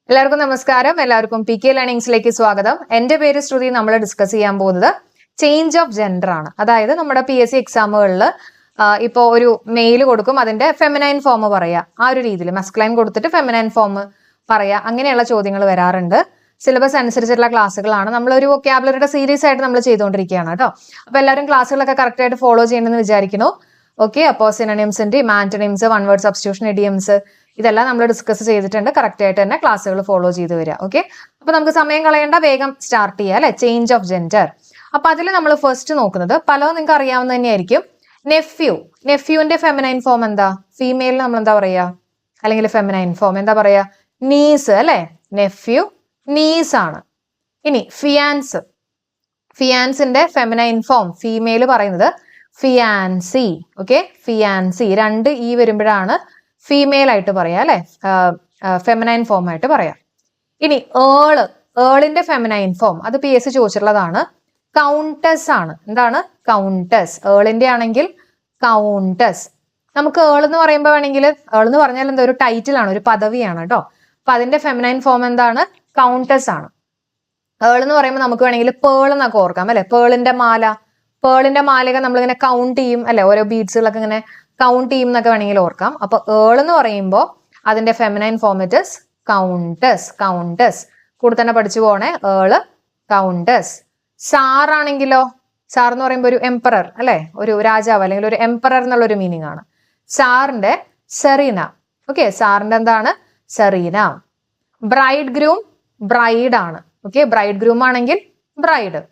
എല്ലാവർക്കും നമസ്കാരം. എല്ലാവർക്കും PK ലേണിംഗ്സിലേക്ക് സ്വാഗതം. എൻ്റെ പേര് ശ്രുതി. നമ്മൾ ഡിസ്കസ് ചെയ്യാൻ പോകുന്നത് ചേഞ്ച് ഓഫ് ജെൻഡർ ആണ്. അതായത് നമ്മുടെ PSC എക്സാമുകളിൽ ഇപ്പോൾ ഒരു മെയിൽ കൊടുക്കും, അതിന്റെ ഫെമിനൈൻ ഫോം പറയാ, ആ ഒരു രീതിയിൽ മസ്കുലൈൻ കൊടുത്തിട്ട് ഫെമിനൈൻ ഫോം പറയാ, അങ്ങനെയുള്ള ചോദ്യങ്ങൾ വരാറുണ്ട്. സിലബസ് അനുസരിച്ചുള്ള ക്ലാസ്സുകളാണ്. നമ്മളൊരു വൊക്കാബുലറിയുടെ സീരീസ് ആയിട്ട് നമ്മൾ ചെയ്തുകൊണ്ടിരിക്കുകയാണ് കേട്ടോ. അപ്പോൾ എല്ലാവരും ക്ലാസ്സുകളൊക്കെ കറക്റ്റ് ആയിട്ട് ഫോളോ ചെയ്യണമെന്ന് വിചാരിക്കുന്നു. ഓക്കെ, അപ്പോൾ സിനോണിംസിന്റെയും antonyms, one word substitution, idioms ഇതെല്ലാം നമ്മൾ ഡിസ്കസ് ചെയ്തിട്ടുണ്ട്. കറക്റ്റ് ആയിട്ട് തന്നെ ക്ലാസ്സുകൾ ഫോളോ ചെയ്ത് വരിക. ഓക്കെ, അപ്പൊ നമുക്ക് സമയം കളയേണ്ട, വേഗം സ്റ്റാർട്ട് ചെയ്യാം അല്ലെ. Change of gender. അപ്പൊ അതിൽ നമ്മൾ ഫസ്റ്റ് നോക്കുന്നത് പലതും നിങ്ങൾക്ക് അറിയാവുന്ന തന്നെയായിരിക്കും. നെഫ്യൂ. നെഫ്യൂവിന്റെ ഫെമിനൈൻ ഫോം എന്താ? ഫീമെയിൽ നമ്മൾ എന്താ പറയാ? അല്ലെങ്കിൽ ഫെമിനൈൻ ഫോം എന്താ പറയാ? നീസ് അല്ലെ. നെഫ്യൂ നീസ് ആണ്. ഇനി ഫിയാൻസ്. ഫിയാൻസിന്റെ ഫെമിനൈൻ ഫോം ഫീമെയിൽ പറയുന്നത് ഫിയാൻസി. Okay, fiancée. രണ്ട് ഈ വരുമ്പോഴാണ് ഫീമെയിൽ ആയിട്ട് പറയാം അല്ലെ, ഫെമിനൈൻ ഫോം ആയിട്ട് പറയാം. ഇനി ഏളിന്റെ ഫെമിനൈൻ ഫോം അത് PSC ചോദിച്ചിട്ടുള്ളതാണ്. കൗണ്ടസ് ആണ്. എന്താണ്? കൗണ്ടസ്. ഏളിന്റെ ആണെങ്കിൽ കൗണ്ടസ്. നമുക്ക് എന്ന് പറയുമ്പോൾ വേണമെങ്കിൽ എന്ന് പറഞ്ഞാൽ എന്താ, ഒരു ടൈറ്റിൽ ആണ്, ഒരു പദവിയാണ് കേട്ടോ. അപ്പൊ അതിന്റെ ഫെമിനൈൻ ഫോം എന്താണ്? കൗണ്ടസ് ആണ്. എന്ന് പറയുമ്പോൾ നമുക്ക് വേണമെങ്കിൽ പേൾ എന്നൊക്കെ ഓർക്കാം അല്ലെ. പേളിന്റെ മാല. പേളിന്റെ മാലയൊക്കെ നമ്മളിങ്ങനെ കൗണ്ട് ചെയ്യും അല്ലെ, ഓരോ ബീഡ്സുകളൊക്കെ ഇങ്ങനെ കൗണ്ട് ചെയ്യും എന്നൊക്കെ വേണമെങ്കിൽ ഓർക്കാം. അപ്പൊ എന്ന് പറയുമ്പോൾ അതിന്റെ feminine form it is countess. Countess കൂടെ തന്നെ പഠിച്ചു പോണേ. കൗണ്ടസ്. സാർ ആണെങ്കിലോ, സാർ എന്ന് പറയുമ്പോൾ ഒരു എംപറർ അല്ലെ, ഒരു രാജാവ് അല്ലെങ്കിൽ ഒരു എംപറർ എന്നുള്ള ഒരു മീനിങ് ആണ്. സാറിന്റെ സെറീന. ഓക്കെ, സാറിന്റെ എന്താണ്? സെറീന. ബ്രൈഡ് ഗ്രൂം ബ്രൈഡ് ആണ്. ഓക്കെ, ബ്രൈഡ് ഗ്രൂം ആണെങ്കിൽ ബ്രൈഡ്.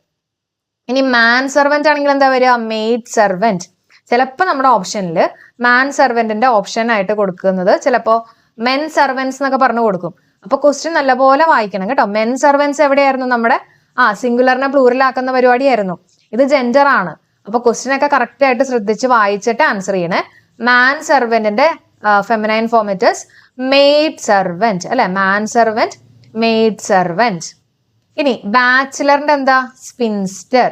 ഇനി മാൻ സെർവന്റ് ആണെങ്കിൽ എന്താ വരിക? Made servant. ചിലപ്പോൾ നമ്മുടെ ഓപ്ഷനിൽ മാൻ സെർവന്റിന്റെ ഓപ്ഷൻ ആയിട്ട് കൊടുക്കുന്നത് ചിലപ്പോൾ മെൻ സെർവൻസ് എന്നൊക്കെ പറഞ്ഞു കൊടുക്കും. അപ്പൊ ക്വസ്റ്റ്യൻ നല്ലപോലെ വായിക്കണം കേട്ടോ. മെൻ സെർവൻസ് എവിടെയായിരുന്നു? നമ്മുടെ സിംഗുലറിനെ പ്ലൂറലാക്കുന്ന പരിപാടിയായിരുന്നു. ഇത് ജെൻഡർ ആണ്. അപ്പൊ ക്വസ്റ്റ്യൻ ഒക്കെ കറക്റ്റ് ആയിട്ട് ശ്രദ്ധിച്ച് വായിച്ചിട്ട് ആൻസർ ചെയ്യണേ. മാൻ സെർവന്റിന്റെ feminine form it is maid servant അല്ലെ. Man servant, maid servant. ഇനി ബാച്ചിലറിന്റെ എന്താ? സ്പിൻസ്റ്റർ.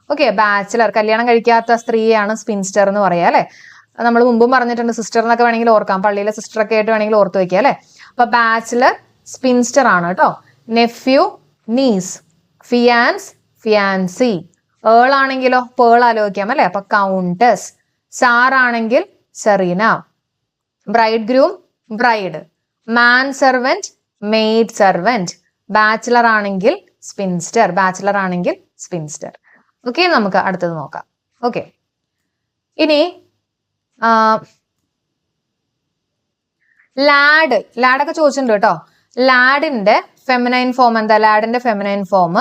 ഓക്കെ, ബാച്ചിലർ കല്യാണം കഴിക്കാത്ത സ്ത്രീയാണ് സ്പിൻസ്റ്റർ എന്ന് പറയാ അല്ലെ. നമ്മൾ മുമ്പും പറഞ്ഞിട്ടുണ്ട്. സിസ്റ്റർ എന്നൊക്കെ വേണമെങ്കിൽ ഓർക്കാം, പള്ളിയിലെ സിസ്റ്റർ ഒക്കെ ആയിട്ട് വേണമെങ്കിൽ ഓർത്ത് വെക്കുക അല്ലെ. അപ്പൊ ബാച്ചിലർ സ്പിൻസ്റ്റർ ആണ് കേട്ടോ. Nephew niece. Fiance fiancee. ആണെങ്കിലോ പേൾ ആലോചിക്കാം അല്ലെ. അപ്പൊ കൗണ്ടസ്. സാർ ആണെങ്കിൽ tsarina. Bride groom bride. Man servant maid servant. Bachelor ആണെങ്കിൽ സ്പിൻസ്റ്റർ. ബാച്ചിലർ ആണെങ്കിൽ സ്പിൻസ്റ്റർ. ഓക്കെ, നമുക്ക് അടുത്തത് നോക്കാം. ഓക്കെ, ഇനി ലാഡ്. ലാഡൊക്കെ ചോദിച്ചിട്ടുണ്ട് കേട്ടോ. ലാഡിന്റെ ഫെമിനൈൻ ഫോം എന്താ? ലാഡിന്റെ ഫെമിനൈൻ ഫോം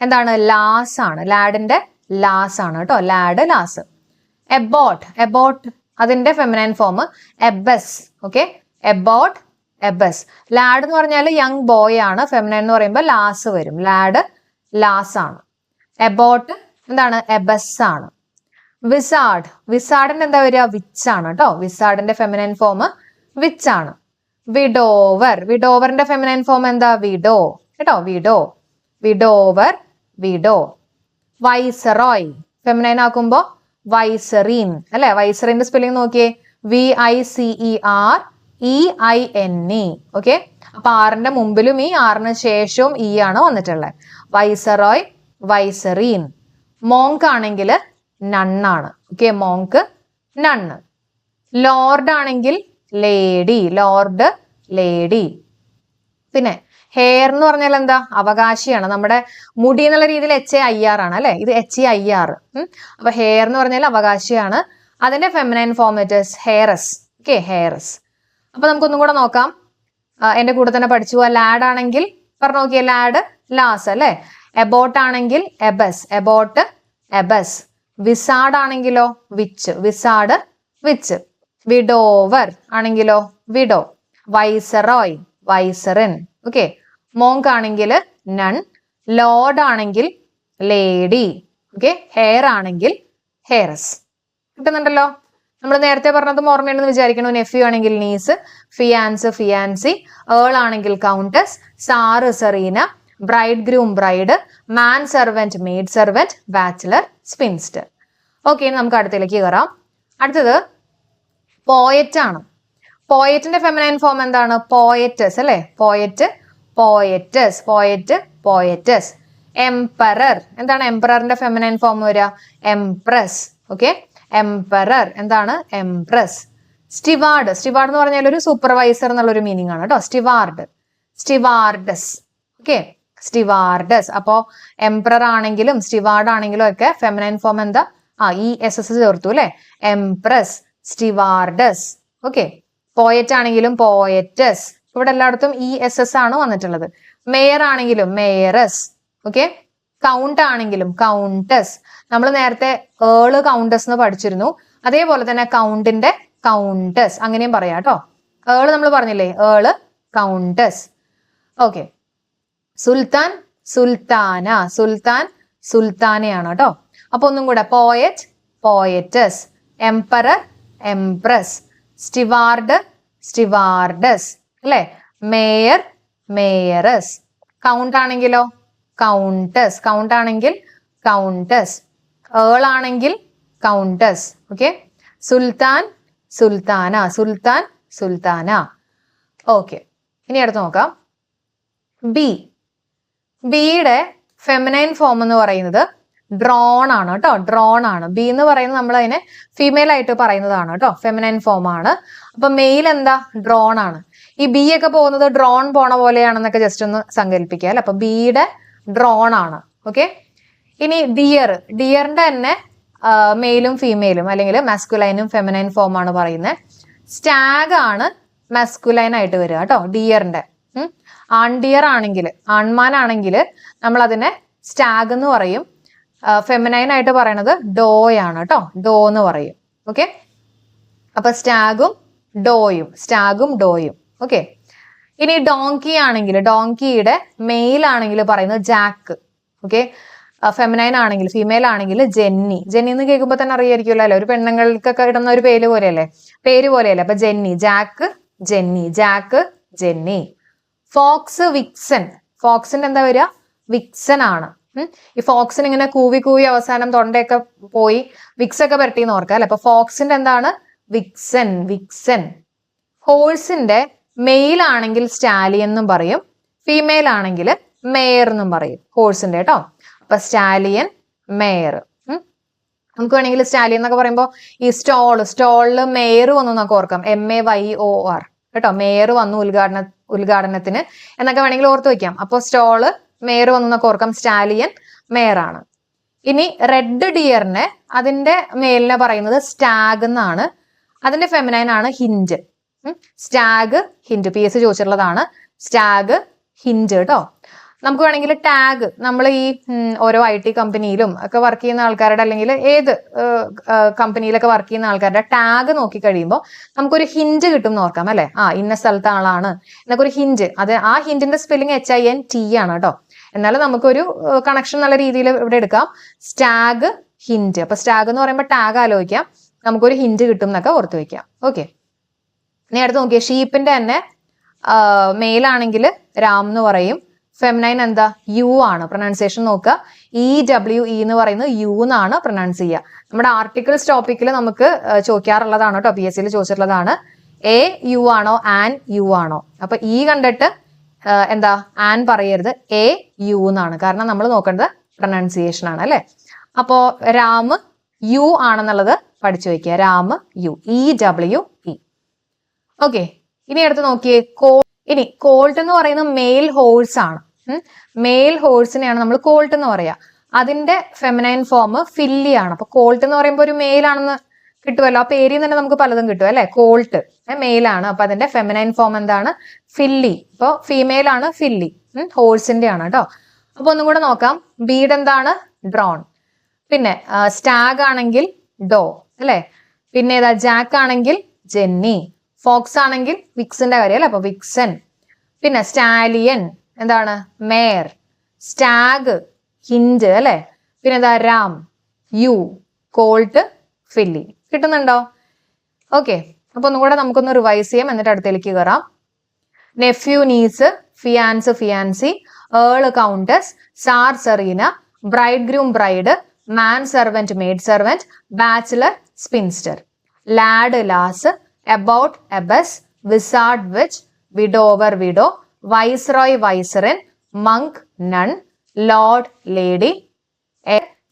എന്താണ്? ലാസ് ആണ്. ലാഡിന്റെ ലാസ് ആണ് കേട്ടോ. Lad lass. എബോട്ട്. എബോട്ട് അതിന്റെ feminine form abbess. Okay, abbot abbess. Lad എന്ന് പറഞ്ഞാൽ യങ് ബോയ് ആണ്. ഫെമിനൈൻ എന്ന് പറയുമ്പോൾ ലാസ് വരും. ലാഡ് ലാസ് ആണ്. എബോട്ട് എന്താണ്? എബസ് ആണ്. വിസാർഡ്. വിസാർഡിന്റെ എന്താ വരിക? വിച്ച് ആണ് കേട്ടോ. വിസാർഡിന്റെ ഫെമിനൈൻ ഫോം വിച്ച് ആണ്. വിഡോവർ. വിഡോവറിന്റെ ഫെമിനൈൻ ഫോം എന്താ? വിഡോ കേട്ടോ. Widow. Widower, widow. Viceroy. Feminine ആക്കുമ്പോ വൈസറീൻ അല്ലെ. വൈസറിന്റെ സ്പെല്ലിംഗ് നോക്കിയേ. VICEREINE. ഓക്കെ, അപ്പൊ ആറിന്റെ മുമ്പിലും ആറിന് ശേഷവും ആണ് വന്നിട്ടുള്ളത്. വൈസറോയ്, വൈസറീൻ. മോങ്ക് ആണെങ്കിൽ നണ്ണാണ്. Okay, monk nun. ലോർഡ് ആണെങ്കിൽ ലേഡി. Lord lady. പിന്നെ ഹെയർ എന്ന് പറഞ്ഞാൽ എന്താ? അവകാശിയാണ്. നമ്മുടെ മുടി എന്നുള്ള രീതിയിൽ HAIR ആണ് അല്ലെ. ഇത് HEIR. അപ്പൊ ഹെയർ എന്ന് പറഞ്ഞാൽ അവകാശിയാണ്. അതിന്റെ feminine form it is ഹെയറസ്. Okay, ഹെയറസ്. അപ്പൊ നമുക്കൊന്നും കൂടെ നോക്കാം. എന്റെ കൂടെ തന്നെ പഠിച്ചു പോവാ. ലാഡ് ആണെങ്കിൽ പറഞ്ഞു നോക്കിയേ. ലാഡ് ലാസ് അല്ലെ. എബോട്ട് ആണെങ്കിൽ എബസ്. Abbot abbess. വിസാഡ് ആണെങ്കിലോ വിച്ച്. Wizard witch. വിഡോവർ ആണെങ്കിലോ widow. Viceroy, vicereine. Okay, monk ആണെങ്കിൽ നൺ. ലോർഡ് ആണെങ്കിൽ ലേഡി. ഓക്കെ, ഹെയർ ആണെങ്കിൽ ഹെയറസ്. കിട്ടുന്നുണ്ടല്ലോ. നമ്മൾ നേരത്തെ പറഞ്ഞതും ഓർമ്മയുണ്ടെന്ന് വിചാരിക്കണു. നെഫ്യൂ ആണെങ്കിൽ നീസ്. Fiance fiancee. ആണെങ്കിൽ countess. Tsar tsarina. Bride groom bride. Man servant maid servant. Bachelor spinster. Okay, നമുക്ക് അടുത്തേക്ക് കയറാം. അടുത്തത് പോയറ്റ് ആണ്. പോയറ്റിന്റെ ഫെമിനൈൻ ഫോം എന്താണ്? പോയറ്റസ് അല്ലെ. Poet poetess, poet, poetess. Emperor, എന്താണ് എംപററിന്റെ ഫെമിനൈൻ ഫോം വരിക? എംപ്രസ്. ഓക്കെ, എംപറർ എന്താണ്? എംപ്രസ്. സ്റ്റിവാർഡ്, സ്റ്റിവാർഡ് എന്ന് പറഞ്ഞാൽ ഒരു സൂപ്പർവൈസർ എന്നുള്ളൊരു മീനിങ് ആണ് കേട്ടോ. സ്റ്റിവാർഡ്, സ്റ്റിവാർഡസ്. ഓക്കെ, സ്റ്റിവാർഡസ്. അപ്പോ എംപറർ ആണെങ്കിലും സ്റ്റിവാർഡ് ആണെങ്കിലും ഒക്കെ ഫെമിനൈൻ ഫോം എന്താ? ESS ചേർത്തു അല്ലെ? എംപ്രസ്, സ്റ്റിവാർഡസ്. ഓക്കെ, പോയറ്റ് ആണെങ്കിലും പോയറ്റസ്. ഇവിടെ എല്ലായിടത്തും ESS ആണ് വന്നിട്ടുള്ളത്. മേയർ ആണെങ്കിലും മേയറസ്. ഓക്കെ, കൗണ്ട് ആണെങ്കിലും കൗണ്ടസ്. നമ്മൾ നേരത്തെ കൗണ്ടസ് എന്ന് പഠിച്ചിരുന്നു. അതേപോലെ തന്നെ കൗണ്ടിന്റെ കൗണ്ടസ് അങ്ങനെയും പറയാം കേട്ടോ. നമ്മൾ പറഞ്ഞില്ലേ, countess. Okay, sultan, sultana. Sultan, സുൽത്താനയാണ് കേട്ടോ. അപ്പൊ ഒന്നും കൂടെ, poet, poetess. Emperor, empress. Steward, stewardess അല്ലെ? Mayor, mayoress. കൗണ്ട് ആണെങ്കിലോ കൗണ്ടസ്. കൗണ്ട് ആണെങ്കിൽ കൗണ്ടസ്. ആണെങ്കിൽ countess. Okay, sultan, sultana. Sultan, sultana. Okay, ഇനി അടുത്ത് നോക്കാം. ബിയുടെ ഫെമിനൈൻ ഫോം എന്ന് പറയുന്നത് ഡ്രോൺ ആണ് കേട്ടോ. ഡ്രോൺ ആണ്. ബി എന്ന് പറയുന്നത് നമ്മൾ അതിനെ ഫീമെയിൽ ആയിട്ട് പറയുന്നതാണ് കേട്ടോ. ഫെമിനൈൻ ഫോം ആണ്. അപ്പൊ മെയിൽ എന്താ? ഡ്രോൺ ആണ്. ഈ ബി ഒക്കെ പോകുന്നത് ഡ്രോൺ പോണ പോലെയാണെന്നൊക്കെ ജസ്റ്റ് ഒന്ന് സങ്കല്പിക്കുക അല്ലെ. അപ്പൊ ബിയുടെ ഡ്രോൺ ആണ്. ഓക്കെ, ഇനി ഡിയർ. ഡിയറിന്റെ തന്നെ മെയിലും ഫീമെയിലും അല്ലെങ്കിൽ മാസ്കുലൈനും ഫെമിനൈൻ ഫോം ആണ് പറയുന്നത്. സ്റ്റാഗ് ആണ് മാസ്കുലൈൻ ആയിട്ട് വരിക കേട്ടോ ഡിയറിന്റെ. ആൺഡിയർ ആണെങ്കിൽ, ആൺമാനാണെങ്കിൽ നമ്മൾ അതിനെ സ്റ്റാഗ് എന്ന് പറയും. ഫെമിനൈൻ ആയിട്ട് പറയണത് ഡോയാണ് കേട്ടോ. ഡോ എന്ന് പറയും. ഓക്കെ, അപ്പൊ സ്റ്റാഗും ഡോയും, സ്റ്റാഗും ഡോയും. ഓക്കെ, ഇനി ഡോങ്കി ആണെങ്കിൽ, ഡോങ്കിയുടെ മെയിൽ ആണെങ്കിൽ പറയുന്നത് ജാക്ക്. ഓക്കെ, ഫെമിനൈൻ ആണെങ്കിൽ, ഫീമെയിൽ ആണെങ്കിൽ ജെന്നി. ജെന്നി എന്ന് കേൾക്കുമ്പോൾ തന്നെ അറിയായിരിക്കുമല്ലോ അല്ലെ, ഒരു പെണ്ണുങ്ങൾക്കൊക്കെ ഇടുന്ന ഒരു പേര് പോലെയല്ലേ, പേര് പോലെയല്ലേ. അപ്പൊ jenny, jack, jenny, jack, jenny. Fox, vixen. ഫോക്സിന്റെ എന്താ വരിക? വിക്സൻ ആണ്. ഈ ഫോക്സിന് ഇങ്ങനെ കൂവി കൂവി അവസാനം തൊണ്ടയൊക്കെ പോയി വിക്സ് ഒക്കെ പരട്ടിന്ന് ഓർക്കാം അല്ലെ. അപ്പൊ ഫോക്സിന്റെ എന്താണ്? വിക്സൻ, വിക്സൻ. ഹോഴ്സിന്റെ മെയിൽ ആണെങ്കിൽ സ്റ്റാലിയൻ എന്നും പറയും, ഫീമെയിൽ ആണെങ്കിൽ മേയർ എന്നും പറയും ഹോഴ്സിന്റെ കേട്ടോ. അപ്പൊ സ്റ്റാലിയൻ, മേയർ. നമുക്ക് വേണമെങ്കിൽ സ്റ്റാലിയൻ എന്നൊക്കെ പറയുമ്പോൾ ഈ സ്റ്റോളില് മേയർ വന്നു എന്നൊക്കെ ഓർക്കാം. MAYOR കേട്ടോ. മേയർ വന്നു ഉദ്ഘാടനത്തിന് എന്നൊക്കെ വേണമെങ്കിൽ ഓർത്ത് വെക്കാം. അപ്പൊ സ്റ്റോള് മേയർ വന്നു എന്നൊക്കെ ഓർക്കാം. സ്റ്റാലിയൻ, മേയർ ആണ്. ഇനി റെഡ് ഡിയറിനെ അതിന്റെ മേലിനെ പറയുന്നത് സ്റ്റാഗ് എന്നാണ്. അതിന്റെ ഫെമിനൈൻ ആണ് ഹിൻഡ്. Stag, hind. PS ചോദിച്ചിട്ടുള്ളതാണ്. സ്റ്റാഗ്, ഹിൻഡ് കേട്ടോ. നമുക്ക് വേണമെങ്കിൽ ടാഗ്, നമ്മൾ ഈ ഓരോ IT കമ്പനിയിലും ഒക്കെ വർക്ക് ചെയ്യുന്ന ആൾക്കാരുടെ അല്ലെങ്കിൽ ഏത് കമ്പനിയിലൊക്കെ വർക്ക് ചെയ്യുന്ന ആൾക്കാരുടെ ടാഗ് നോക്കി കഴിയുമ്പോൾ നമുക്കൊരു ഹിന്റ് കിട്ടും എന്ന് ഓർക്കാം അല്ലെ. ഇന്ന സ്ഥലത്തെ ആളാണ് എന്നൊക്കെ ഒരു ഹിന്റ്. അത് ആ ഹിന്റിന്റെ സ്പെല്ലിംഗ് HINT ആണ് കേട്ടോ. എന്നാലും നമുക്കൊരു കണക്ഷൻ നല്ല രീതിയിൽ ഇവിടെ എടുക്കാം. Stag, hint. അപ്പൊ സ്റ്റാഗ് എന്ന് പറയുമ്പോൾ ടാഗ് ആലോചിക്കാം, നമുക്കൊരു ഹിന്റ് കിട്ടും എന്നൊക്കെ ഓർത്ത് വെക്കാം. ഓക്കെ, ഇനി അടുത്ത് നോക്കിയേ. ഷീപ്പിന്റെ തന്നെ മെയിൽ ആണെങ്കിൽ രാം എന്ന് പറയും. ഫെമിനൈൻ എന്താ? യു ആണ്. പ്രൊനൗൺസിയേഷൻ നോക്കുക. EWE എന്ന് പറയുന്നത് യു എന്നാണ് പ്രൊനൗൺസ് ചെയ്യുക. നമ്മുടെ ആർട്ടിക്കിൾസ് ടോപ്പിക്കിൽ നമുക്ക് ചോദിക്കാറുള്ളതാണ് കേട്ടോ. PSCയിൽ ചോദിച്ചിട്ടുള്ളതാണ്. AU ആണോ ANU ആണോ? അപ്പൊ E കണ്ടിട്ട് എന്താ ആൻ പറയരുത്, AU എന്നാണ്. കാരണം നമ്മൾ നോക്കേണ്ടത് പ്രൊനൗൺസിയേഷൻ ആണ് അല്ലെ. അപ്പോ രാം യു ആണെന്നുള്ളത് പഠിച്ചു വെക്കുക. Ram U, EWE. ഓക്കെ, ഇനി അടുത്ത് നോക്കിയേ. ഇനി കോൾട്ട് എന്ന് പറയുന്നത് മെയിൽ ഹോഴ്സ് ആണ്. മെയിൽ ഹോഴ്സിനെയാണ് നമ്മൾ കോൾട്ട് എന്ന് പറയാ. അതിന്റെ ഫെമിനൈൻ ഫോം ഫില്ലി ആണ്. അപ്പൊ കോൾട്ട് എന്ന് പറയുമ്പോൾ ഒരു മെയിൽ ആണെന്ന് കിട്ടുമല്ലോ. ആ പേരിൽ തന്നെ നമുക്ക് പലതും കിട്ടും അല്ലെ. കോൾട്ട് മെയിൽ ആണ്. അപ്പൊ അതിന്റെ ഫെമിനൈൻ ഫോം എന്താണ്? ഫില്ലി. ഇപ്പൊ ഫീമെയിൽ ആണ് ഫില്ലി. ഹോഴ്സിന്റെ ആണ് കേട്ടോ. അപ്പൊ ഒന്നും കൂടെ നോക്കാം. ബീഡ് എന്താണ്? ഡ്രോൺ. പിന്നെ സ്റ്റാഗ് ആണെങ്കിൽ ഡോ അല്ലെ. പിന്നെ ഏതാ? ജാക്ക് ആണെങ്കിൽ ജെന്നി. ഫോക്സ് ആണെങ്കിൽ വിക്സിന്റെ കാര്യം അല്ലെ. അപ്പൊ വിക്സൻ. പിന്നെ സ്റ്റാലിയൻ എന്താണ്? മേയർ. സ്റ്റാഗ്, ഹിൻഡ് അല്ലെ. പിന്നെ എന്താ? Ram, ewe. Colt, filly. കിട്ടുന്നുണ്ടോ? ഓക്കെ, അപ്പൊ ഒന്നും കൂടെ നമുക്കൊന്ന് റിവൈസ് ചെയ്യാം, എന്നിട്ട് അടുത്തേക്ക് കയറാം. Nephew, niece, fiance, fiancee, countess, tsar, tsarina, bride groom, bride, man servant, maid servant, bachelor, spinster, lad, lass, about, abbess, wizard, witch, widower, widow, viceroy vicereine, monk nun, lord lady,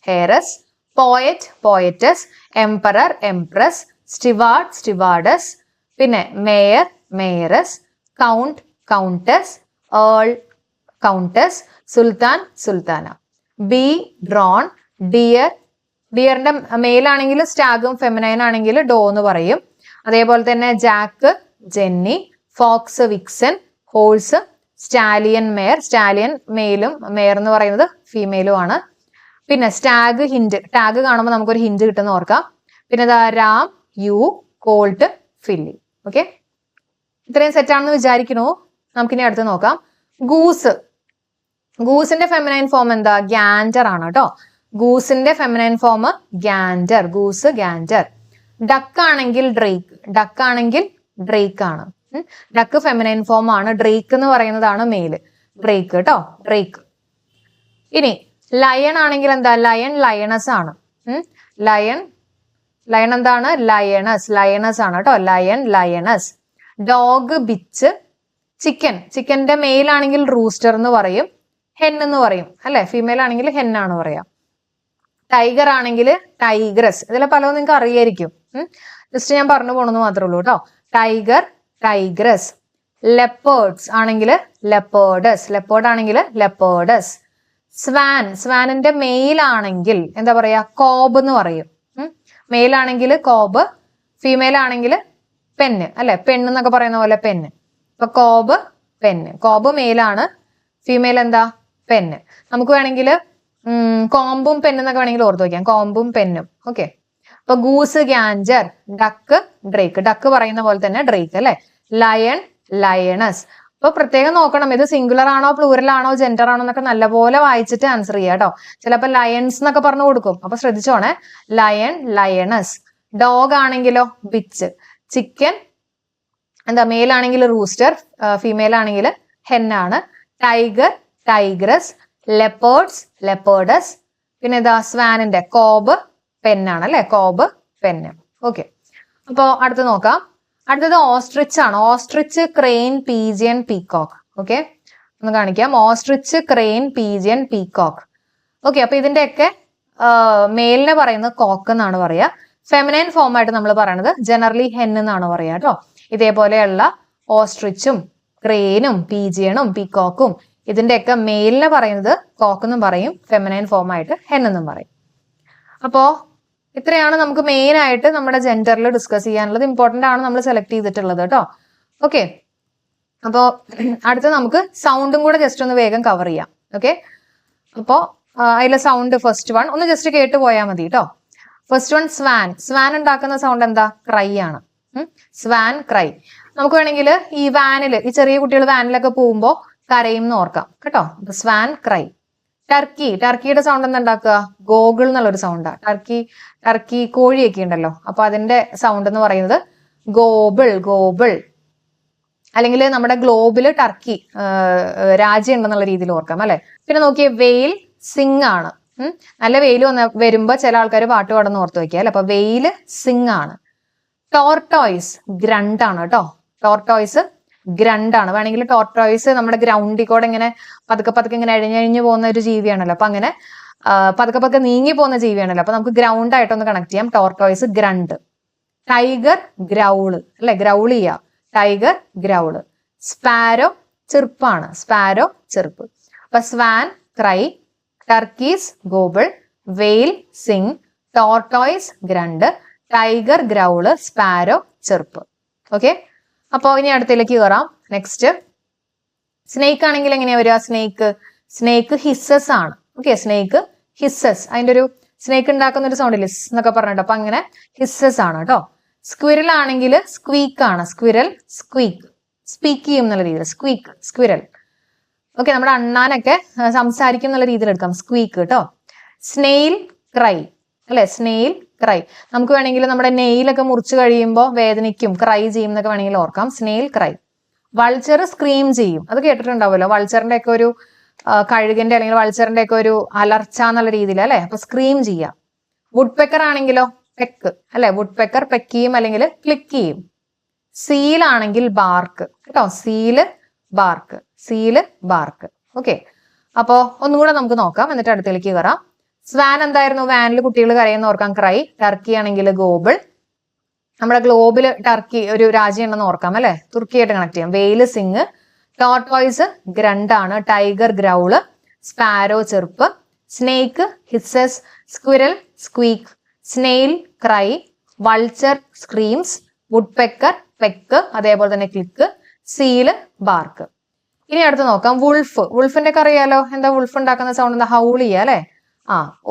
heiress, poet poetess, emperor empress, steward stewardess, പിന്നെ mayor mayoress, count countess, earl countess, sultan sultana. Bee drone, deer ഡിയറിന്റെ മെയിലാണെങ്കിൽ സ്റ്റാഗും feminine ആണെങ്കിൽ doe എന്ന് പറയും. അതേപോലെ തന്നെ jack jenny, fox vixen, horse stallion mare, stallion മെയിലും mare എന്ന് പറയുന്നത് ഫീമെയിലും ആണ്. പിന്നെ സ്റ്റാഗ് ഹിന്റ്, ടാഗ് കാണുമ്പോൾ നമുക്കൊരു ഹിന്റ് കിട്ടുന്ന ഓർക്കാം. പിന്നെ ram, ewe, colt, filly. Okay, ഇത്രയും സെറ്റ് ആണെന്ന് വിചാരിക്കണു. നമുക്കിനി അടുത്ത് നോക്കാം. ഗൂസ്. ഗൂസിന്റെ ഫെമിനൈൻ ഫോം എന്താ? ഗ്യാൻഡർ ആണ് കേട്ടോ. ഗൂസിന്റെ ഫെമിനൈൻ ഫോം ഗ്യാൻഡർ, ഗൂസ് ഗ്യാൻഡർ. ഡക്ക് ആണെങ്കിൽ ഡ്രേക്ക്, ഡക്ക് ആണെങ്കിൽ ഡ്രേക്ക് ആണ്. ഡക്ക് ഫെമിനൈൻ ഫോം ആണ്. ഡ്രേക്ക് എന്ന് പറയുന്നതാണ് മെയില്, ഡ്രേക്ക് കേട്ടോ, ഡ്രേക്ക്. ഇനി ലയൺ ആണെങ്കിൽ എന്താ? ലയൺ ലയണസ് ആണ്. ലയൺ ലയൺ എന്താണ്? ലയണസ്, ലയണസ് ആണ് കേട്ടോ, lion lioness. Dog bitch. Chicken, ചിക്കന്റെ മെയിൽ ആണെങ്കിൽ റൂസ്റ്റർ എന്ന് പറയും, ഹെൻ എന്ന് പറയും അല്ലെ. ഫീമെയിൽ ആണെങ്കിൽ ഹെൻ ആണ് പറയാം. ടൈഗർ ആണെങ്കിൽ ടൈഗ്രസ്. ഇതിലെ പലതും നിങ്ങൾക്ക് അറിയായിരിക്കും, ജസ്റ്റ് ഞാൻ പറഞ്ഞു പോണെന്ന് മാത്രമേ ഉള്ളൂ കേട്ടോ. Tiger tigress. ലെപ്പേർഡ്സ് ആണെങ്കിൽ ലെപ്പേർഡസ്, ലെപ്പേർഡ് ആണെങ്കിൽ ലെപ്പേർഡസ്. സ്വാൻ, സ്വാനിന്റെ മെയിൽ ആണെങ്കിൽ എന്താ പറയാ? കോബ് എന്ന് പറയും. മെയിൽ ആണെങ്കിൽ കോബ്, ഫീമെയിൽ ആണെങ്കിൽ പെന്ന് അല്ലെ, പെണ്ണ് എന്നൊക്കെ പറയുന്ന പോലെ പെന്ന്. അപ്പൊ കോബ് പെന്ന്, കോബ് മെയിലാണ്, ഫീമെയിൽ എന്താ? പെന്ന്. നമുക്ക് വേണമെങ്കിൽ കോമ്പും പെന്നൊക്കെ വേണമെങ്കിൽ ഓർത്ത് വയ്ക്കാം, കോമ്പും പെന്നും. ഓക്കെ, അപ്പൊ ഗൂസ് ഗ്യാൻജർ, ഡക്ക് ഡ്രേക്ക്, ഡക്ക് പറയുന്ന പോലെ തന്നെ ഡ്രേക്ക് അല്ലെ. Lion lioness. അപ്പൊ പ്രത്യേകം നോക്കണം, ഇത് സിംഗുലർ ആണോ പ്ലൂറൽ ആണോ ജെൻഡർ ആണോ എന്നൊക്കെ നല്ലപോലെ വായിച്ചിട്ട് ആൻസർ ചെയ്യുക കേട്ടോ. ചിലപ്പോൾ ലയൺസ് എന്നൊക്കെ പറഞ്ഞു കൊടുക്കും, അപ്പൊ ശ്രദ്ധിച്ചോണേ. Lion lioness. ഡോഗ് ആണെങ്കിലോ ബിച്ച്. ചിക്കൻ എന്താ? മെയിൽ ആണെങ്കിൽ റൂസ്റ്റർ, ഫീമെയിൽ ആണെങ്കിൽ ഹെന്നാണ്. Tiger tigress. Leopards leopardess. പിന്നെ ഇതാ സ്വാനിന്റെ കോബ് പെന്നാണ് അല്ലെ, കോബ് പെന്ന്. ഓക്കെ, അപ്പോ അടുത്ത് നോക്കാം. അടുത്തത് ഓസ്ട്രിച്ച് ആണ്. Ostrich, crane, pigeon, peacock. Okay, ഒന്ന് കാണിക്കാം. Ostrich, crane, pigeon, peacock. Okay, അപ്പൊ ഇതിന്റെയൊക്കെ മെയിലിനെ പറയുന്നത് കോക്ക് എന്നാണ് പറയാ. ഫെമിനൈൻ ഫോം ആയിട്ട് നമ്മൾ പറയണത് ജനറലി ഹെൻ എന്നാണ് പറയാ കേട്ടോ. ഇതേപോലെയുള്ള ഓസ്ട്രിച്ചും ക്രെയിനും പീജിയനും പീകോക്കും ഇതിന്റെയൊക്കെ മെയിലിനെ പറയുന്നത് കോക്ക് എന്നും പറയും, ഫെമിനൈൻ ഫോം ആയിട്ട് ഹെൻ എന്നും പറയും. അപ്പോ ഇത്രയാണ് നമുക്ക് മെയിൻ ആയിട്ട് നമ്മുടെ ജെൻഡറിൽ ഡിസ്കസ് ചെയ്യാനുള്ളത്. ഇമ്പോർട്ടന്റ് ആണ് നമ്മൾ സെലക്ട് ചെയ്തിട്ടുള്ളത് കേട്ടോ. ഓക്കെ, അപ്പോ അടുത്ത് നമുക്ക് സൗണ്ടും കൂടെ ജസ്റ്റ് ഒന്ന് വേഗം കവർ ചെയ്യാം. ഓക്കെ, അപ്പോ അതിലെ സൗണ്ട് ഫസ്റ്റ് വൺ ഒന്ന് ജസ്റ്റ് കേട്ട് പോയാൽ മതി കേട്ടോ. First one swan. സ്വാൻ ഉണ്ടാക്കുന്ന സൗണ്ട് എന്താ? ക്രൈ ആണ്. Swan cry. നമുക്ക് വേണമെങ്കിൽ ഈ വാനിൽ, ഈ ചെറിയ കുട്ടികൾ വാനിലൊക്കെ പോകുമ്പോൾ കരയും എന്ന് ഓർക്കാം കേട്ടോ. Swan cry. ടർക്കി, ടർക്കിയുടെ സൗണ്ട് എന്താ ഉണ്ടാക്കുക? ഗോഗിൾ എന്നുള്ളൊരു സൗണ്ടാണ്. ടർക്കി കോഴിയൊക്കെ ഉണ്ടല്ലോ, അപ്പൊ അതിന്റെ സൗണ്ട് എന്ന് പറയുന്നത് ഗോബിൾ, ഗോബിൾ. അല്ലെങ്കിൽ നമ്മുടെ ഗ്ലോബില് ടർക്കി രാജ്യം ഉണ്ടെന്നുള്ള രീതിയിൽ ഓർക്കാം അല്ലെ. പിന്നെ നോക്കിയേ, വെയിൽ സിംഗ് ആണ്. നല്ല വെയിൽ വരുമ്പോ ചില ആൾക്കാർ പാട്ട് പാടുന്ന ഓർത്ത് വെക്കുക അല്ലെ. അപ്പൊ വെയിൽ സിംഗ് ആണ്. ടോർട്ടോയ്സ് ഗ്രണ്ട് ആണ് കേട്ടോ. ടോർട്ടോയ്സ് ഗ്രണ്ട് ആണ്. വേണമെങ്കിൽ ടോർട്ടോയ്സ് നമ്മുടെ ഗ്രൗണ്ടിൽ കൂടെ ഇങ്ങനെ പതുക്കെ പതുക്കെ ഇങ്ങനെ അഴിഞ്ഞഴിഞ്ഞു പോകുന്ന ഒരു ജീവിയാണല്ലോ. അപ്പൊ അങ്ങനെ പതുക്കെ പതുക്കെ നീങ്ങി പോകുന്ന ജീവിയാണല്ലോ. അപ്പൊ നമുക്ക് ഗ്രൗണ്ട് ആയിട്ടൊന്ന് കണക്ട് ചെയ്യാം. Tortoise grunt. ടൈഗർ ഗ്രൗള് അല്ലെ, ഗ്രൗൾ ചെയ്യാം. Tiger growl. സ്പാരോ ചെറുപ്പാണ്. Sparrow chirrup. അപ്പൊ swan cry, turkeys gobble, whale sing, tortoise grunt, tiger growl, sparrow chirrup. Okay, അപ്പോ ഇനി അടുത്തേക്ക് കയറാം. നെക്സ്റ്റ് സ്നേക്ക് ആണെങ്കിൽ എങ്ങനെയാ വരിക? സ്നേക്ക് ഹിസ്സസ് ആണ്. Okay, snake hisses. അതിന്റെ ഒരു സ്നേക്ക് ഉണ്ടാക്കുന്ന ഒരു സൗണ്ട് ലിസ് എന്നൊക്കെ പറഞ്ഞിട്ട്, അപ്പൊ അങ്ങനെ ഹിസ്സസ് ആണ് കേട്ടോ. സ്ക്വിരൽ ആണെങ്കിൽ സ്ക്വീക്ക് ആണ്. സ്ക്വിരൽ സ്ക്വീക്ക്, സ്പീക്ക് ചെയ്യും എന്നുള്ള രീതിയിൽ സ്ക്വീക്ക്, സ്ക്വിരൽ. ഓക്കെ, നമ്മുടെ അണ്ണാനൊക്കെ സംസാരിക്കും എന്നുള്ള രീതിയിൽ എടുക്കാം, സ്ക്വീക്ക് കേട്ടോ. സ്നെയിൽ ക്രൈ അല്ലെ, സ്നെയിൽ ക്രൈ. നമുക്ക് വേണമെങ്കിൽ നമ്മുടെ നെയിലൊക്കെ മുറിച്ച് കഴിയുമ്പോൾ വേദനിക്കും, ക്രൈ ചെയ്യും എന്നൊക്കെ വേണമെങ്കിൽ ഓർക്കാം, സ്നെയിൽ ക്രൈ. വൾച്ചർ സ്ക്രീം ചെയ്യും, അത് കേട്ടിട്ടുണ്ടാവുമല്ലോ. വൾച്ചറിന്റെ ഒക്കെ ഒരു കഴുകിന്റെ അല്ലെങ്കിൽ വൾച്ചറിന്റെ ഒക്കെ ഒരു അലർച്ച എന്നുള്ള രീതിയിൽ അല്ലെ. അപ്പൊ സ്ക്രീം ചെയ്യാം. വുഡ് പെക്കർ ആണെങ്കിലോ പെക്ക് അല്ലെ, വുഡ് പെക്കർ പെക്ക് ചെയ്യും അല്ലെങ്കിൽ ക്ലിക്ക് ചെയ്യും. സീൽ ആണെങ്കിൽ ബാർക്ക് കേട്ടോ. Seal bark, seal bark. Okay, അപ്പോ ഒന്നും കൂടെ നമുക്ക് നോക്കാം, എന്നിട്ട് അടുത്തേക്ക് കയറാം. സ്വാൻ എന്തായിരുന്നു? വാനിൽ കുട്ടികൾ കരയുന്ന ഓർക്കാം, ക്രൈ. ടർക്കി ആണെങ്കിൽ ഗോബിൾ. നമ്മുടെ ഗ്ലോബില് ടർക്കി ഒരു രാജ്യമുണ്ടെന്ന് ഓർക്കാം അല്ലെ, തുർക്കിയായിട്ട് കണക്ട് ചെയ്യാം. Whale sing. ടോർട്ടോയ്സ് ഗ്രണ്ടാണ്. Tiger growl. Sparrow chirrup. Snake hisses. Squirrel squeak. Snail cry. Vulture screams. Woodpecker peck, അതേപോലെ തന്നെ ക്ലിക്ക്. Seal BARC. ഇനി അടുത്ത് നോക്കാം വുൾഫ്. വുൾഫിന്റെ ഒക്കെ അറിയാലോ, എന്താ വുൾഫ് ഉണ്ടാക്കുന്ന സൗണ്ട്? എന്താ? ഹൗൾ ചെയ്യുക അല്ലെ.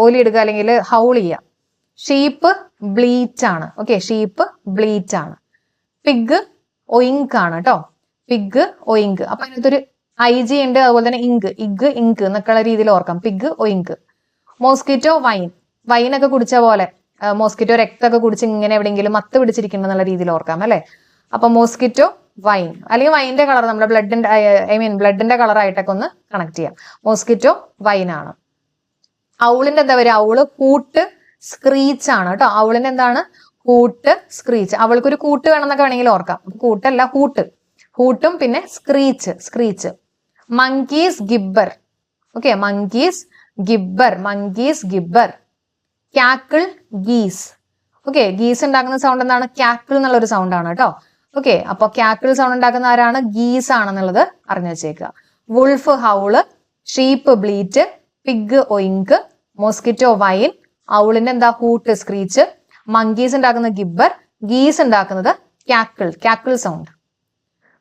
ഓലി ഇടുക അല്ലെങ്കിൽ ഹൗൾ ചെയ്യുക. ഷീപ്പ് ബ്ലീറ്റ് ആണ്. ഓക്കെ, ഷീപ്പ് ബ്ലീറ്റ് ആണ്. പിഗ് ഒയിങ്ക് ആണ് കേട്ടോ. പിഗ് ഒയിങ്ക്. അപ്പൊ അതിനകത്തൊരു IG ഉണ്ട്, അതുപോലെ തന്നെ ഇങ്ക്, ഇങ്ക് എന്നൊക്കെയുള്ള രീതിയിൽ ഓർക്കാം. Pig oink. Mosquito whine. വൈനൊക്കെ കുടിച്ച പോലെ മോസ്കിറ്റോ രക്തമൊക്കെ കുടിച്ച് ഇങ്ങനെ എവിടെയെങ്കിലും മത്ത് പിടിച്ചിരിക്കണം എന്നുള്ള രീതിയിൽ ഓർക്കാം അല്ലെ. അപ്പൊ മോസ്കിറ്റോ വൈൻ, അല്ലെങ്കിൽ വൈൻ്റെ കളർ നമ്മുടെ ബ്ലഡിന്റെ കളറായിട്ടൊക്കെ ഒന്ന് കണക്ട് ചെയ്യാം. മോസ്കിറ്റോ വൈൻ ആണ്. ഔളിന്റെ എന്താ പറയുക? ഔള് കൂട്ട് സ്ക്രീച്ച് ആണ് കേട്ടോ. ഔളിന്റെ എന്താണ്? കൂട്ട് സ്ക്രീച്ച്. അവൾക്കൊരു കൂട്ട് വേണമെന്നൊക്കെ വേണമെങ്കിൽ ഓർക്കാം. കൂട്ടല്ല, കൂട്ട്. കൂട്ടും പിന്നെ screech. Monkeys gibber. Okay, monkeys gibber. Cackle geese. Okay, geese ഉണ്ടാക്കുന്ന സൗണ്ട് എന്താണ്? ക്യാക്കിൾ എന്നുള്ളൊരു സൗണ്ട് ആണ് കേട്ടോ. ഓക്കെ, അപ്പൊ ക്യാക്കിൾ സൗണ്ട് ഉണ്ടാക്കുന്ന ആരാണ്? ഗീസ് ആണെന്നുള്ളത് അറിഞ്ഞു വെച്ചേക്കുക. Wolf howl. Sheep bleat. Pig oink. Mosquito whine. ഔളിന്റെ എന്താ? Hoot screech. മങ്കീസ് ഉണ്ടാക്കുന്ന ഗിബ്ബർ. ഗീസ് ഉണ്ടാക്കുന്നത് ക്യാക്കിൾ സൗണ്ട്.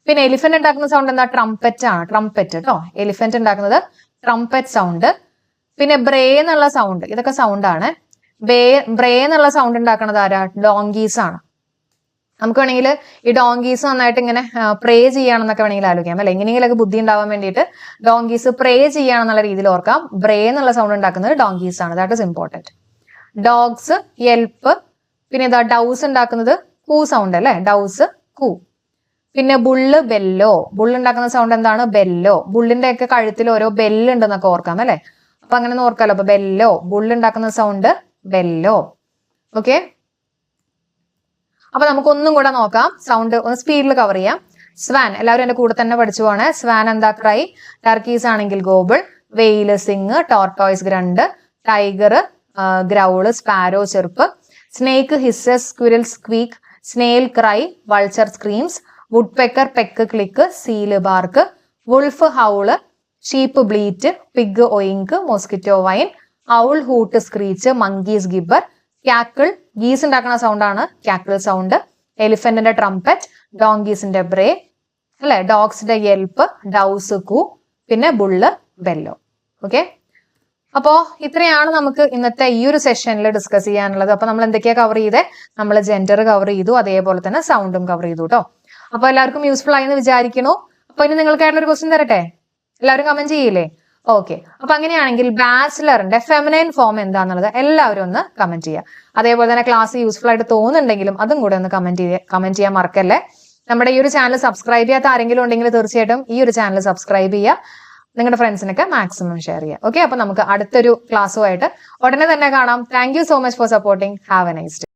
പിന്നെ എലിഫന്റ് ഉണ്ടാക്കുന്ന സൗണ്ട് എന്താ? ട്രംപറ്റ് ആണ്. ട്രംപറ്റ് കേട്ടോ. എലിഫന്റ് ഉണ്ടാക്കുന്നത് ട്രംപറ്റ് സൗണ്ട്. പിന്നെ ബ്രേ എന്നുള്ള സൗണ്ട്, ഇതൊക്കെ സൗണ്ട് ആണ്. ബ്രേ എന്നുള്ള സൗണ്ട് ഉണ്ടാക്കുന്നത് ആരാ? ഡോങ്കീസ് ആണ്. നമുക്ക് വേണമെങ്കിൽ ഈ ഡോങ്കീസ് നന്നായിട്ട് ഇങ്ങനെ പ്രേ ചെയ്യാണെന്നൊക്കെ വേണമെങ്കിൽ ആലോചിക്കാം അല്ലെ. എങ്ങനെയെങ്കിലൊക്കെ ബുദ്ധി ഉണ്ടാവാൻ വേണ്ടിയിട്ട് ഡോങ്കീസ് പ്രേ ചെയ്യാണെന്നുള്ള രീതിയിൽ ഓർക്കാം. ബ്രേ എന്നുള്ള സൗണ്ട് ഉണ്ടാക്കുന്നത് ഡോങ്കീസ് ആണ്. That is important. ഡോഗ്സ് യെൽപ്പ്. പിന്നെ ഇതാ ഡൗസ് ഉണ്ടാക്കുന്നത് കൂ സൗണ്ട് അല്ലെ. ഡൗസ് കൂ. പിന്നെ ബുള്ള് ബെല്ലോ. ബുള്ള് ഉണ്ടാക്കുന്ന സൗണ്ട് എന്താണ്? ബെല്ലോ. ബുള്ളിന്റെ ഒക്കെ കഴുത്തിൽ ഓരോ ബെല്ല് ഉണ്ടെന്നൊക്കെ ഓർക്കാം അല്ലെ. അപ്പൊ അങ്ങനെ ഒന്ന് ഓർക്കാമല്ലോ. അപ്പൊ ബെല്ലോ, ബുള്ള് ഉണ്ടാക്കുന്ന സൗണ്ട് ബെല്ലോ. ഓക്കെ, അപ്പൊ നമുക്ക് ഒന്നും കൂടെ നോക്കാം. സൗണ്ട് ഒന്ന് സ്പീഡിൽ കവർ ചെയ്യാം. സ്വാൻ, എല്ലാവരും എന്റെ കൂടെ തന്നെ പഠിച്ചു പോണേ. സ്വാൻ എന്താ? ക്രൈ. ടർക്കീസ് ആണെങ്കിൽ gobble. Whale sing. Tortoise grunt. Tiger growl. Sparrow chirrup. Snake hisses. Squirrel squeak. Snail cry. Vulture screams. Woodpecker peck click. Seal bark. Wolf howl. Sheep bleat. Pig oink. Mosquito whine. Owl hoot screech. Monkeys gibber. Cackle geese ഉണ്ടാക്കുന്ന sound ആണ് ക്യാക്കിൾ sound. എലിഫന്റിന്റെ trumpet. ഡോങ്കീസിന്റെ ബ്രേ അല്ലെ. ഡോഗ്സിന്റെ യെൽപ്പ്. ഡൗസ് കൂ. പിന്നെ bull ബെല്ലോ. Okay, അപ്പോ ഇത്രയാണ് നമുക്ക് ഇന്നത്തെ ഈ ഒരു സെഷനിൽ ഡിസ്കസ് ചെയ്യാനുള്ളത്. അപ്പൊ നമ്മൾ എന്തൊക്കെയാ കവർ ചെയ്തേ? നമ്മൾ ജെൻഡർ കവർ ചെയ്തു, അതേപോലെ തന്നെ സൗണ്ടും കവർ ചെയ്തു കേട്ടോ. അപ്പൊ എല്ലാവർക്കും യൂസ്ഫുൾ ആയി എന്ന് വിചാരിക്കുന്നു. അപ്പൊ ഇനി നിങ്ങൾക്കായിട്ടുള്ള ഒരു ക്വസ്റ്റ്യൻ തരട്ടെ? എല്ലാവരും കമന്റ് ചെയ്യില്ലേ? ഓക്കെ, അപ്പൊ അങ്ങനെയാണെങ്കിൽ ബാച്ചിലറിന്റെ ഫെമിനൈൻ ഫോം എന്താണെന്നുള്ളത് എല്ലാവരും ഒന്ന് കമന്റ് ചെയ്യുക. അതേപോലെ തന്നെ ക്ലാസ് യൂസ്ഫുൾ ആയിട്ട് തോന്നുന്നുണ്ടെങ്കിലും അതും കൂടെ ഒന്ന് കമന്റ് ചെയ്യാൻ മറക്കല്ലേ. നമ്മുടെ ഈ ഒരു ചാനൽ സബ്സ്ക്രൈബ് ചെയ്യാത്ത ആരെങ്കിലും ഉണ്ടെങ്കിൽ തീർച്ചയായിട്ടും ഈ ഒരു ചാനൽ സബ്സ്ക്രൈബ് ചെയ്യുക. നിങ്ങളുടെ ഫ്രണ്ട്സിനൊക്കെ മാക്സിമം ഷെയർ ചെയ്യുക. ഓക്കെ, അപ്പൊ നമുക്ക് അടുത്തൊരു ക്ലാസ്സുമായിട്ട് ഉടനെ തന്നെ കാണാം. Thank you so much for supporting. Have A nice day.